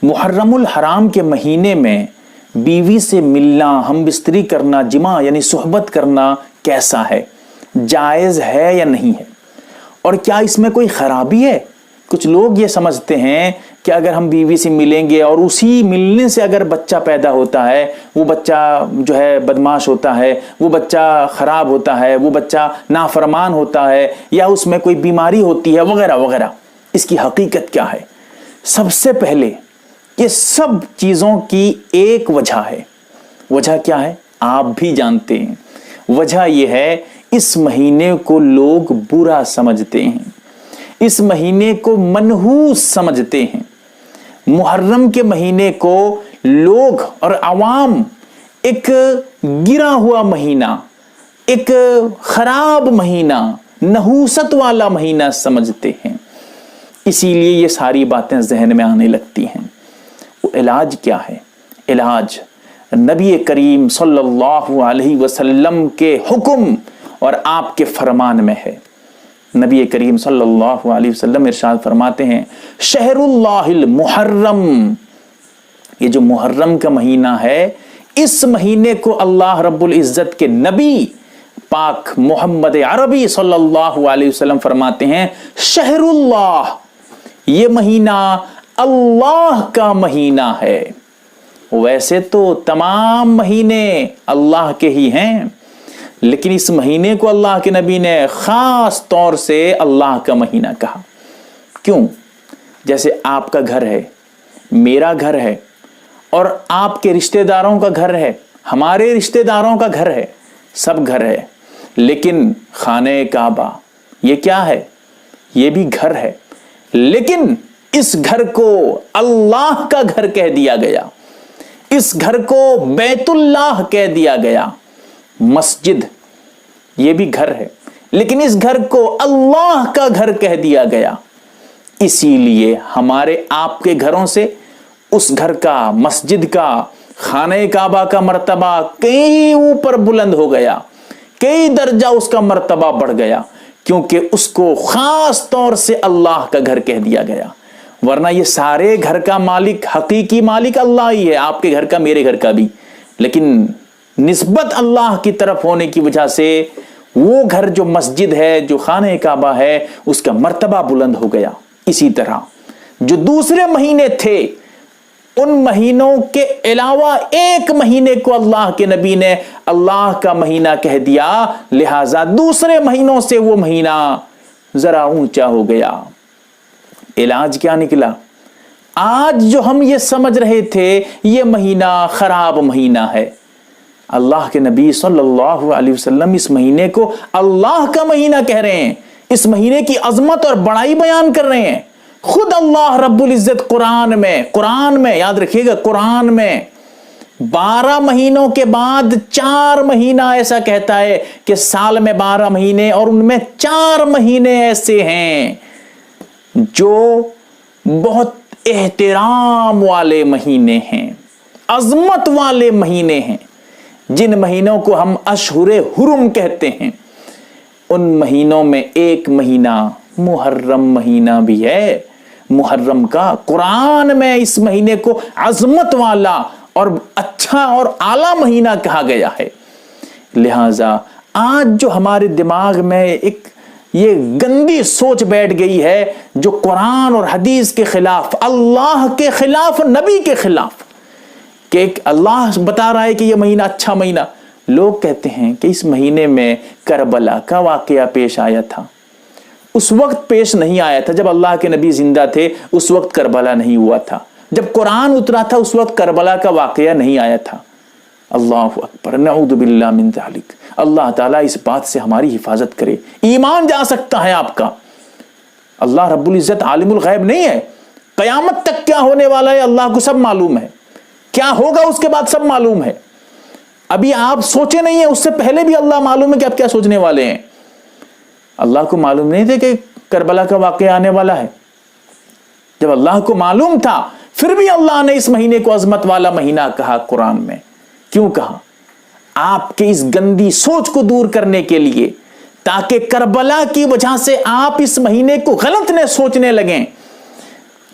محرم الحرام کے مہینے میں بیوی سے ملنا، ہم بستری کرنا، جماع یعنی صحبت کرنا کیسا ہے، جائز ہے یا نہیں ہے، اور کیا اس میں کوئی خرابی ہے؟ کچھ لوگ یہ سمجھتے ہیں کہ اگر ہم بیوی سے ملیں گے اور اسی ملنے سے اگر بچہ پیدا ہوتا ہے، وہ بچہ جو ہے بدماش ہوتا ہے، وہ بچہ خراب ہوتا ہے، وہ بچہ نافرمان ہوتا ہے، یا اس میں کوئی بیماری ہوتی ہے وغیرہ وغیرہ۔ اس کی حقیقت کیا ہے؟ سب سے پہلے یہ سب چیزوں کی ایک وجہ ہے۔ وجہ کیا ہے؟ آپ بھی جانتے ہیں۔ وجہ یہ ہے، اس مہینے کو لوگ برا سمجھتے ہیں، اس مہینے کو منحوس سمجھتے ہیں۔ محرم کے مہینے کو لوگ اور عوام ایک گرا ہوا مہینہ، ایک خراب مہینہ، نحوست والا مہینہ سمجھتے ہیں، اسی لیے یہ ساری باتیں ذہن میں آنے لگتی ہیں۔ وہ علاج کیا ہے؟ علاج نبی کریم صلی اللہ علیہ وسلم کے حکم اور آپ کے فرمان میں ہے۔ نبی کریم صلی اللہ علیہ وسلم ارشاد فرماتے ہیں، شہر اللہ المحرم، یہ جو محرم کا مہینہ ہے، اس مہینے کو اللہ رب العزت کے نبی پاک محمد عربی صلی اللہ علیہ وسلم فرماتے ہیں، شہر اللہ، یہ مہینہ اللہ کا مہینہ ہے۔ ویسے تو تمام مہینے اللہ کے ہی ہیں، لیکن اس مہینے کو اللہ کے نبی نے خاص طور سے اللہ کا مہینہ کہا۔ کیوں؟ جیسے آپ کا گھر ہے، میرا گھر ہے، اور آپ کے رشتہ داروں کا گھر ہے، ہمارے رشتہ داروں کا گھر ہے، سب گھر ہے، لیکن خانہ کعبہ یہ کیا ہے؟ یہ بھی گھر ہے، لیکن اس گھر کو اللہ کا گھر کہہ دیا گیا، اس گھر کو بیت اللہ کہہ دیا گیا۔ مسجد یہ بھی گھر ہے، لیکن اس گھر کو اللہ کا گھر کہہ دیا گیا۔ اسی لیے ہمارے آپ کے گھروں سے اس گھر کا، مسجد کا، خانہ کعبہ کا مرتبہ کئی اوپر بلند ہو گیا، کئی درجہ اس کا مرتبہ بڑھ گیا، کیونکہ اس کو خاص طور سے اللہ کا گھر کہہ دیا گیا۔ ورنہ یہ سارے گھر کا مالک، حقیقی مالک اللہ ہی ہے، آپ کے گھر کا، میرے گھر کا بھی، لیکن نسبت اللہ کی طرف ہونے کی وجہ سے وہ گھر جو مسجد ہے، جو خانہ کعبہ ہے، اس کا مرتبہ بلند ہو گیا۔ اسی طرح جو دوسرے مہینے تھے، ان مہینوں کے علاوہ ایک مہینے کو اللہ کے نبی نے اللہ کا مہینہ کہہ دیا، لہذا دوسرے مہینوں سے وہ مہینہ ذرا اونچا ہو گیا۔ علاج کیا نکلا؟ آج جو ہم یہ سمجھ رہے تھے یہ مہینہ خراب مہینہ ہے، اللہ کے نبی صلی اللہ علیہ وسلم اس مہینے کو اللہ کا مہینہ کہہ رہے ہیں، اس مہینے کی عظمت اور بڑائی بیان کر رہے ہیں۔ خود اللہ رب العزت قرآن میں یاد رکھیے گا، قرآن میں 12 مہینوں کے بعد 4 مہینہ ایسا کہتا ہے کہ سال میں 12 مہینے، اور ان میں 4 مہینے ایسے ہیں جو بہت احترام والے مہینے ہیں، عظمت والے مہینے ہیں، جن مہینوں کو ہم اشہر حرم کہتے ہیں۔ ان مہینوں میں ایک مہینہ محرم مہینہ بھی ہے۔ محرم کا قرآن میں اس مہینے کو عظمت والا اور اچھا اور اعلیٰ مہینہ کہا گیا ہے۔ لہذا آج جو ہمارے دماغ میں ایک یہ گندی سوچ بیٹھ گئی ہے، جو قرآن اور حدیث کے خلاف، اللہ کے خلاف، نبی کے خلاف، کہ ایک اللہ بتا رہا ہے کہ یہ مہینہ اچھا مہینہ، لوگ کہتے ہیں کہ اس مہینے میں کربلا کا واقعہ پیش آیا تھا۔ اس وقت پیش نہیں آیا تھا جب اللہ کے نبی زندہ تھے، اس وقت کربلا نہیں ہوا تھا۔ جب قرآن اترا تھا اس وقت کربلا کا واقعہ نہیں آیا تھا۔ اللہ اکبر، نعوذ باللہ من ذالک۔ اللہ تعالیٰ اس بات سے ہماری حفاظت کرے۔ ایمان جا سکتا ہے آپ کا، اللہ رب العزت عالم الغیب نہیں ہے، قیامت تک کیا ہونے والا ہے اللہ کو سب معلوم ہے، کیا ہوگا اس کے بعد سب معلوم ہے۔ ابھی آپ سوچے نہیں ہیں، اس سے پہلے بھی اللہ معلوم ہے کہ آپ کیا سوچنے والے ہیں۔ اللہ کو معلوم نہیں تھے کہ کربلا کا واقعہ آنے والا ہے؟ جب اللہ کو معلوم تھا پھر بھی اللہ نے اس مہینے کو عظمت والا مہینہ کہا قرآن میں۔ کیوں کہا؟ آپ کے اس گندی سوچ کو دور کرنے کے لیے، تاکہ کربلا کی وجہ سے آپ اس مہینے کو غلط نہ سوچنے لگیں،